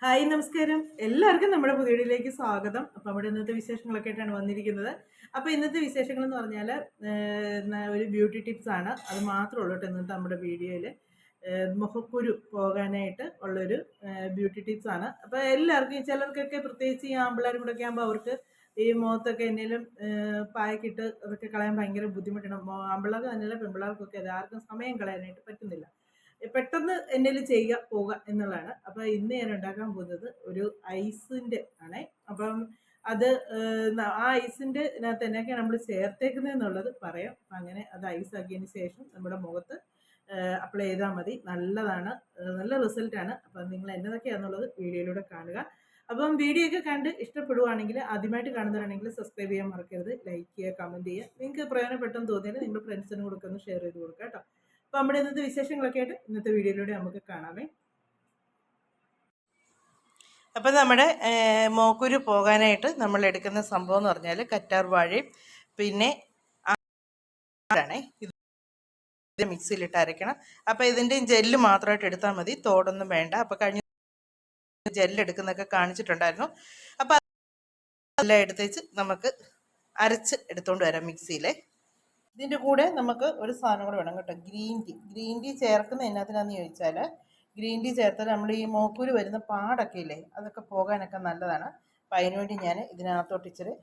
Hi നമസ്കാരം, എല്ലാവർക്കും നമ്മുടെ പുതിയ വീഡിയോയിലേക്ക് സ്വാഗതം. അപ്പോൾ നമ്മുടെ ഇന്നത്തെ വിശേഷങ്ങളൊക്കെ ആയിട്ടാണ് വന്നിരിക്കുന്നത്. അപ്പോൾ ഇന്നത്തെ വിശേഷങ്ങൾ എന്ന് പറഞ്ഞാൽ ഒരു ബ്യൂട്ടി ടിപ്സ് ആണ്. അത് മാത്രമേ ഉള്ളൂ കേട്ടോ ഇന്നത്തെ നമ്മുടെ വീഡിയോയിൽ. മുഖക്കുരു പോകാനായിട്ട് ഉള്ളൊരു ബ്യൂട്ടി ടിപ്സ് ആണ്. അപ്പോൾ എല്ലാവർക്കും ചിലർക്കൊക്കെ പ്രത്യേകിച്ച് ഈ ആമ്പിള്ളേരും കൂടെ ഒക്കെ ആകുമ്പോൾ അവർക്ക് ഈ മുഖത്തൊക്കെ എന്തെങ്കിലും പായക്കിട്ട് അതൊക്കെ കളയാൻ ഭയങ്കര ബുദ്ധിമുട്ടാണ്. ആമ്പിള്ളേർക്ക് തന്നെയല്ല പെൺപിള്ളേർക്കൊക്കെ അത് ആർക്കും സമയം കളയാനായിട്ട് പറ്റുന്നില്ല. പെട്ടെന്ന് എന്തെങ്കിലും ചെയ്യുക പോവുക എന്നുള്ളതാണ്. അപ്പോൾ ഇന്ന് ഞാൻ ഉണ്ടാക്കാൻ പോകുന്നത് ഒരു ഐസിൻ്റെ ആണേ. അപ്പം അത് ആ ഐസിൻ്റെ ഇതിനകത്ത് എന്നൊക്കെയാണ് നമ്മൾ ചേർത്തേക്കുന്നത് എന്നുള്ളത് പറയാം. അപ്പം അങ്ങനെ അത് ഐസാക്കിയതിന് ശേഷം നമ്മുടെ മുഖത്ത് അപ്ലൈ ചെയ്താൽ മതി. നല്ലതാണ്, നല്ല റിസൾട്ടാണ്. അപ്പം നിങ്ങൾ എന്നതൊക്കെയാണെന്നുള്ളത് വീഡിയോയിലൂടെ കാണുക. അപ്പം വീഡിയോ ഒക്കെ കണ്ട് ഇഷ്ടപ്പെടുവാണെങ്കിൽ, ആദ്യമായിട്ട് കാണുന്നവരാണെങ്കിൽ സബ്സ്ക്രൈബ് ചെയ്യാൻ മറക്കരുത്, ലൈക്ക് ചെയ്യുക, കമൻറ്റ് ചെയ്യുക. നിങ്ങൾക്ക് പ്രയോജനപ്പെട്ടെന്ന് തോന്നിയാൽ നിങ്ങൾ ഫ്രണ്ട്സിനും കൂടെ ഒന്ന് ഷെയർ ചെയ്ത് കൊടുക്കുക കേട്ടോ. അപ്പോൾ നമ്മുടെ ഇന്നത്തെ വിശേഷങ്ങളൊക്കെ ആയിട്ട് ഇന്നത്തെ വീഡിയോയിലൂടെ നമുക്ക് കാണാമേ. അപ്പം നമ്മുടെ മോക്കുരു പോകാനായിട്ട് നമ്മൾ എടുക്കുന്ന സംഭവം എന്ന് പറഞ്ഞാൽ കറ്റാർ വാഴയും പിന്നെ ആണേ ഇത് മിക്സിയിലിട്ട് അരയ്ക്കണം. അപ്പോൾ ഇതിൻ്റെ ജെല്ല് മാത്രമായിട്ട് എടുത്താൽ മതി, തോടൊന്നും വേണ്ട. അപ്പോൾ കഴിഞ്ഞ ജെല്ല് എടുക്കുന്നതൊക്കെ കാണിച്ചിട്ടുണ്ടായിരുന്നു. അപ്പോൾ അതെല്ലാം എടുത്തേച്ച് നമുക്ക് അരച്ച് എടുത്തുകൊണ്ട് വരാം മിക്സിയിലെ. ഇതിൻ്റെ കൂടെ നമുക്ക് ഒരു സാധനം കൂടെ വേണം കേട്ടോ, ഗ്രീൻ ടീ ചേർക്കുന്ന എന്നാത്തിനാന്ന് ചോദിച്ചാൽ, ഗ്രീൻ ടീ ചേർത്താൽ നമ്മൾ ഈ മോക്കൂര് വരുന്ന പാടൊക്കെ ഇല്ലേ, അതൊക്കെ പോകാനൊക്കെ നല്ലതാണ്. അപ്പോൾ അതിനുവേണ്ടി ഞാൻ ഇതിനകത്തോട്ട് ഇച്ചിരി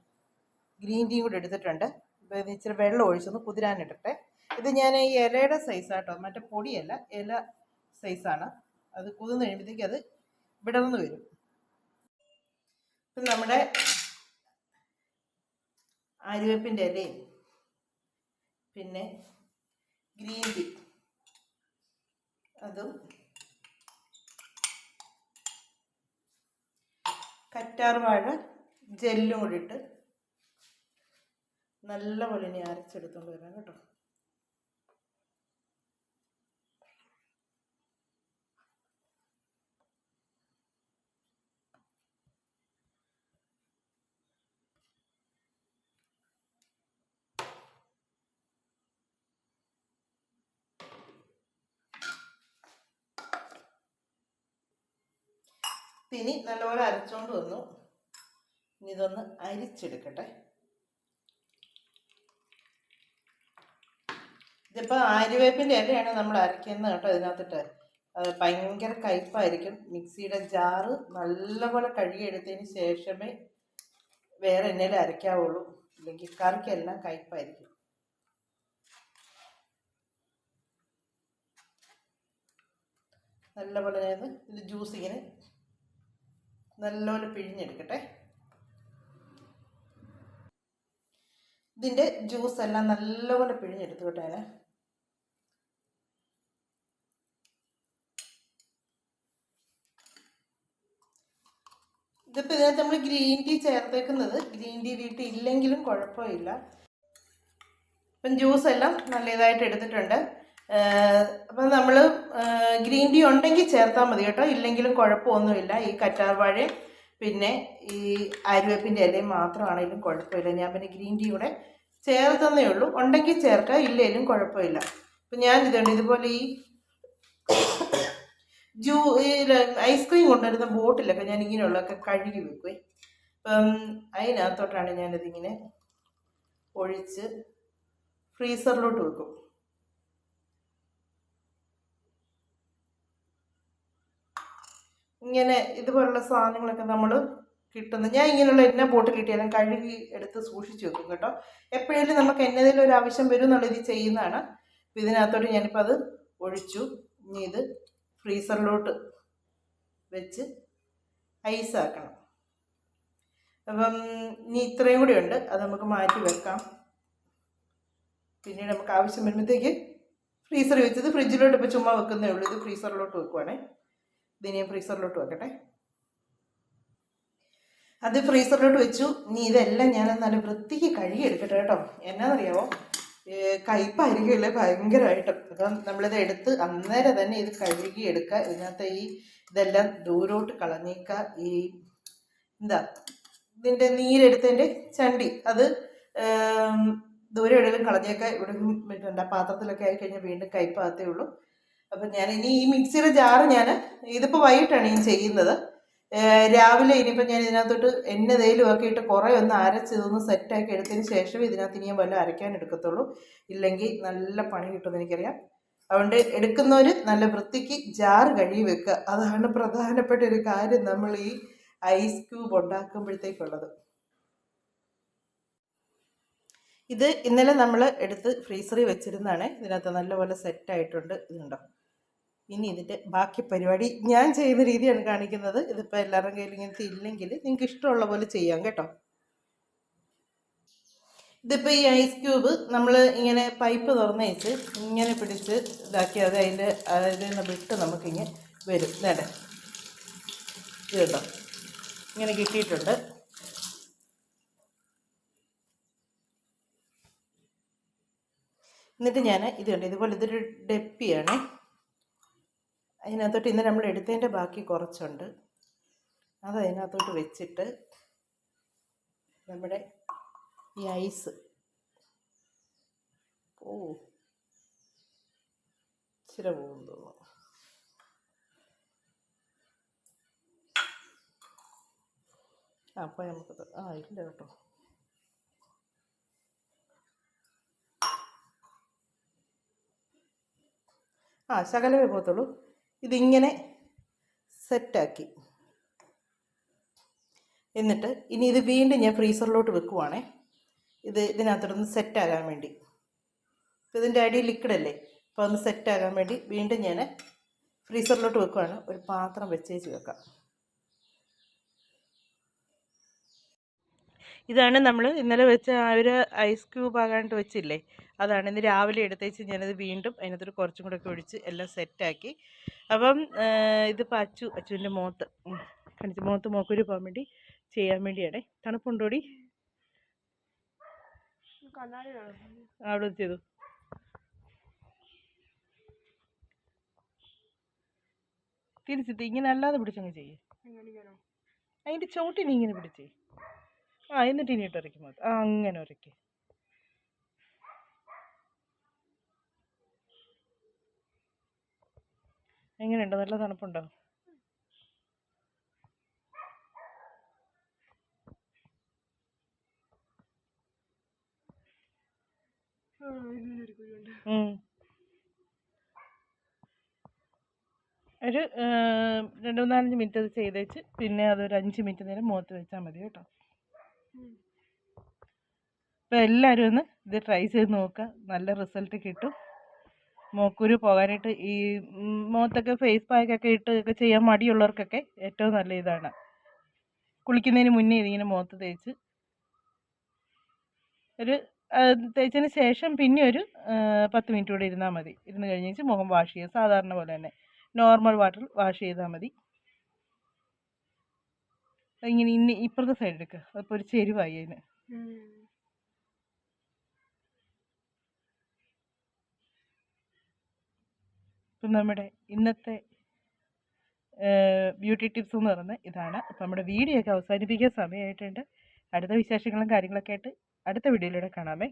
ഗ്രീൻ ടീ കൂടെ എടുത്തിട്ടുണ്ട്. അപ്പോൾ ഇത് ഇച്ചിരി വെള്ളം ഒഴിച്ചൊന്ന് കുതിരാനിട്ടെ. ഇത് ഞാൻ ഈ ഇലയുടെ സൈസാട്ടോ, മറ്റേ പൊടിയല്ല, ഇല സൈസാണ്. അത് കുതിർന്ന് കഴിയുമ്പോഴത്തേക്ക് അത് വിടർന്ന് വരും. ഇപ്പം നമ്മുടെ ആര്യവേപ്പിൻ്റെ ഇലയും പിന്നെ ഗ്രീൻ ടീ അതും കറ്റാർ വാഴ ജെല്ലും കൂടി ഇട്ട് നല്ലപോലെ ഇനി അരച്ചെടുത്തോണ്ട് വരാം കേട്ടോ. ഇനി നല്ലപോലെ അരച്ചോണ്ട് വന്നു. ഇനി ഇതൊന്ന് അരിച്ചെടുക്കട്ടെ. ഇതിപ്പോൾ ആര്യവേപ്പിൻ്റെ ഇലയാണ് നമ്മൾ അരയ്ക്കുന്നത് കേട്ടോ. ഇതിനകത്തിട്ട് അത് ഭയങ്കര കയ്പ്പായിരിക്കും. മിക്സിയുടെ ജാറ് നല്ലപോലെ കഴുകിയെടുത്തതിന് ശേഷമേ വേറെ എണ്ണയിൽ അരയ്ക്കാവുള്ളൂ, ഇല്ലെങ്കിൽ കറിക്കെല്ലാം കയ്പ്പായിരിക്കും. നല്ലപോലെ ഞാൻ ഇത് ജ്യൂസ് ഇങ്ങനെ നല്ലപോലെ പിഴിഞ്ഞെടുക്കട്ടെ. ഇതിൻ്റെ ജ്യൂസ് എല്ലാം നല്ലപോലെ പിഴിഞ്ഞെടുത്തു കേട്ടോ. ഞാൻ ഇതിപ്പോൾ ഇതിനകത്ത് നമ്മൾ ഗ്രീൻ ടീ ചേർത്തേക്കുന്നത്, ഗ്രീൻ ടീ വീട്ടിൽ ഇല്ലെങ്കിലും കുഴപ്പമില്ല. ഇപ്പം ജ്യൂസ് എല്ലാം നല്ല ഇതായിട്ട് എടുത്തിട്ടുണ്ട്. അപ്പം നമ്മൾ ഗ്രീൻ ടീ ഉണ്ടെങ്കിൽ ചേർത്താൽ മതി കേട്ടോ, ഇല്ലെങ്കിലും കുഴപ്പമൊന്നുമില്ല. ഈ കറ്റാർ വാഴയും പിന്നെ ഈ ആര്യവേപ്പിൻ്റെ ഇലയും മാത്രമാണെങ്കിലും കുഴപ്പമില്ല. ഞാൻ പിന്നെ ഗ്രീൻ ടീ കൂടെ ചേർത്തന്നേ ഉള്ളൂ. ഉണ്ടെങ്കിൽ ചേർക്കുക, ഇല്ലെങ്കിലും കുഴപ്പമില്ല. അപ്പം ഞാൻ ഇതുണ്ട് ഇതുപോലെ ഈ ഐസ്ക്രീം കൊണ്ടുവരുന്ന ബോട്ടിലൊക്കെ ഞാൻ ഇങ്ങനെയുള്ളതൊക്കെ കഴുകി വെക്കുവേ. അപ്പം അതിനകത്തോട്ടാണ് ഞാനിതിങ്ങനെ ഒഴിച്ച് ഫ്രീസറിലോട്ട് വെക്കും. ഇങ്ങനെ ഇതുപോലുള്ള സാധനങ്ങളൊക്കെ നമ്മൾ കിട്ടുന്ന, ഞാൻ ഇങ്ങനെയുള്ള എണ്ണ ബോട്ടിൽ കിട്ടിയാലും കഴുകി എടുത്ത് സൂക്ഷിച്ച് വെക്കും കേട്ടോ. എപ്പോഴേലും നമുക്ക് എന്നതിലും ഒരു ആവശ്യം വരും എന്നുള്ള ഇത് ചെയ്യുന്നതാണ്. അപ്പോൾ ഇതിനകത്തോട്ട് ഞാനിപ്പോൾ അത് ഒഴിച്ചു. ഇനി ഇത് ഫ്രീസറിലോട്ട് വെച്ച് ഐസാക്കണം. അപ്പം ഇനി ഇത്രയും കൂടി ഉണ്ട്, അത് നമുക്ക് മാറ്റി വെക്കാം. പിന്നീട് നമുക്ക് ആവശ്യം വരുമ്പോഴത്തേക്ക് ഫ്രീസറിൽ വെച്ചത് ഫ്രിഡ്ജിലോട്ട് ഇപ്പോൾ ചുമ്മാ വെക്കുന്നേ ഉള്ളൂ. ഇത് ഫ്രീസറിലോട്ട് വെക്കുവാണേ. ഇതിനെ ഫ്രീസറിലോട്ട് വെക്കട്ടെ. അത് ഫ്രീസറിലോട്ട് വെച്ചു. ഇനി ഇതെല്ലാം ഞാൻ നല്ല വൃത്തിക്ക് കഴുകി എടുക്കട്ടെ കേട്ടോ. എന്നാണെന്നറിയാമോ, കയ്പ്പായിരിക്കുമല്ലേ ഭയങ്കരമായിട്ടും. അപ്പം നമ്മളിത് എടുത്ത് അന്നേരം തന്നെ ഇത് കഴുകി എടുക്കുക. ഇതിനകത്ത് ഇതെല്ലാം ദൂരോട്ട് കളഞ്ഞേക്കുക. ഇതിൻ്റെ നീരെടുത്തതിൻ്റെ ചണ്ടി അത് ദൂരം എവിടെയെങ്കിലും കളഞ്ഞേക്കുക. ഇവിടെ പാത്രത്തിലൊക്കെ ആയി കഴിഞ്ഞാൽ വീണ്ടും കയ്പ്പാകത്തേ ഉള്ളൂ. അപ്പം ഞാൻ ഇനി ഈ മിക്സിയുടെ ജാറ് ഇതിപ്പോൾ വൈകിട്ടാണ് ഞാൻ ചെയ്യുന്നത്. രാവിലെ ഇനിയിപ്പോൾ ഞാൻ ഇതിനകത്തോട്ട് എണ്ണ തേയിലും ഒക്കെ ഇട്ട് കുറേ ഒന്ന് അരച്ച് ഇതൊന്ന് സെറ്റാക്കി എടുത്തതിന് ശേഷം ഇതിനകത്ത് ഇനിയും വല്ല അരയ്ക്കാൻ എടുക്കത്തുള്ളൂ. ഇല്ലെങ്കിൽ നല്ല പണി കിട്ടുമെന്ന് എനിക്കറിയാം. അതുകൊണ്ട് എടുക്കുന്നവർ നല്ല വൃത്തിക്ക് ജാറ് കഴുകി വെക്കുക. അതാണ് പ്രധാനപ്പെട്ട ഒരു കാര്യം നമ്മൾ ഈ ഐസ് ക്യൂബ് ഉണ്ടാക്കുമ്പോഴത്തേക്കുള്ളത്. ഇത് ഇന്നലെ നമ്മൾ എടുത്ത് ഫ്രീസറിൽ വെച്ചിരുന്നതാണ്. ഇതിനകത്ത് നല്ലപോലെ സെറ്റായിട്ടുണ്ട്. ഇതുണ്ടോ. ഇനി ഇതിൻ്റെ ബാക്കി പരിപാടി ഞാൻ ചെയ്യുന്ന രീതിയാണ് കാണിക്കുന്നത്. ഇതിപ്പോൾ എല്ലാവരുടെ കയ്യിൽ ഇങ്ങനത്തെ ഇല്ലെങ്കിൽ നിങ്ങൾക്ക് ഇഷ്ടമുള്ള പോലെ ചെയ്യാം കേട്ടോ. ഇതിപ്പോൾ ഈ ഐസ് ക്യൂബ് നമ്മൾ ഇങ്ങനെ പൈപ്പ് തുറന്ന് വെച്ച് ഇങ്ങനെ പിടിച്ച് ഇതാക്കി അതിൽ നിന്ന് വിട്ട് നമുക്കിങ്ങനെ വരും. നേടെ ഇത് കേട്ടോ, ഇങ്ങനെ കിട്ടിയിട്ടുണ്ട്. എന്നിട്ട് ഞാൻ ഇത് കണ്ടു, ഇതുപോലെ ഇതൊരു ഡെപ്പിയാണ്. അതിനകത്തോട്ട് ഇന്ന് നമ്മൾ എടുത്തതിൻ്റെ ബാക്കി കുറച്ചുണ്ട്. അത് അതിനകത്തോട്ട് വെച്ചിട്ട് നമ്മുടെ ഈ ഐസ് ഇച്ചിരി പോകും തോന്നുന്നു. അപ്പോൾ നമുക്കത് ഇല്ല കേട്ടോ. ശകലമേ പോകത്തുള്ളൂ. ഇതിങ്ങനെ സെറ്റാക്കി എന്നിട്ട് ഇനി ഇത് വീണ്ടും ഞാൻ ഫ്രീസറിലോട്ട് വെക്കുവാണേ. ഇതിനകത്തോട്ടൊന്ന് സെറ്റാകാൻ വേണ്ടി. ഇതിൻ്റെ അടിയിൽ ലിക്വിഡല്ലേ, അപ്പോൾ ഒന്ന് സെറ്റാകാൻ വേണ്ടി വീണ്ടും ഞാൻ ഫ്രീസറിലോട്ട് വെക്കുവാണ്. ഒരു പാത്രം വെച്ചേച്ച് വെക്കാം. ഇതാണ് നമ്മൾ ഇന്നലെ വെച്ച ഒരു ഐസ് ക്യൂബ് ആകാണ്ട് വെച്ചില്ലേ, അതാണ് ഇന്ന് രാവിലെ എടുത്തേച്ച് ഞാനത് വീണ്ടും അതിനകത്തൊരു കുറച്ചും കൂടെ ഒക്കെ ഒഴിച്ച് എല്ലാം സെറ്റാക്കി. അപ്പം ഇതിപ്പോൾ അച്ചുവിൻ്റെ മുഖത്ത് മോക്കൂരി പോകാൻ വേണ്ടി ചെയ്യാൻ വേണ്ടിയാണേ. തണുപ്പുണ്ടോടി? അവിടെ ചെയ്തു. തിരിച്ചിട്ട് ഇങ്ങനെ അല്ലാതെ പിടിച്ചങ്ങ് ചെയ്യേ. അതിൻ്റെ ചോട്ടിന് ഇങ്ങനെ പിടിച്ചേ. എന്നിട്ട് ഇനി ഇട്ട് ഉരയ്ക്കും. അങ്ങനെ ഉരയ്ക്ക്. എങ്ങനെയുണ്ടോ? നല്ല തണുപ്പുണ്ടോ? ഒരു 2-4 മിനിറ്റ് അത് ചെയ്തേച്ച് പിന്നെ അതൊരു 5 മിനിറ്റ് നേരം മുഖത്ത് വെച്ചാൽ മതി കേട്ടോ. അപ്പോൾ എല്ലാവരും ഒന്ന് ഇത് ട്രൈ ചെയ്ത് നോക്കുക. നല്ല റിസൾട്ട് കിട്ടും. മോക്കൂര് പോകാനായിട്ട് ഈ മുഖത്തൊക്കെ ഫേസ് പാക്കൊക്കെ ഇട്ട് ഒക്കെ ചെയ്യാൻ മടിയുള്ളവർക്കൊക്കെ ഏറ്റവും നല്ല ഇതാണ്. കുളിക്കുന്നതിന് മുന്നേ ഇതിങ്ങനെ മുഖത്ത് തേച്ച് തേച്ചതിന് ശേഷം പിന്നെ ഒരു 10 മിനിറ്റ് കൂടെ ഇരുന്നാൽ മതി. ഇരുന്ന് കഴിഞ്ഞേച്ച് മുഖം വാഷ് ചെയ്യുക. സാധാരണ പോലെ തന്നെ നോർമൽ വാട്ടറിൽ വാഷ് ചെയ്താൽ മതി. ഇങ്ങനെ ഇപ്പുറത്തെ സൈഡ് എടുക്കുക. അപ്പോൾ ഒരു ചെരുവായി അതിന്. ഇപ്പം നമ്മുടെ ഇന്നത്തെ ബ്യൂട്ടി ടിപ്സ് എന്ന് പറയുന്നത് ഇതാണ്. അപ്പം നമ്മുടെ വീഡിയോ ഒക്കെ അവസാനിപ്പിക്കാൻ സമയമായിട്ടുണ്ട്. അടുത്ത വിശേഷങ്ങളും കാര്യങ്ങളൊക്കെ ആയിട്ട് അടുത്ത വീഡിയോയിലൂടെ കാണാമേ.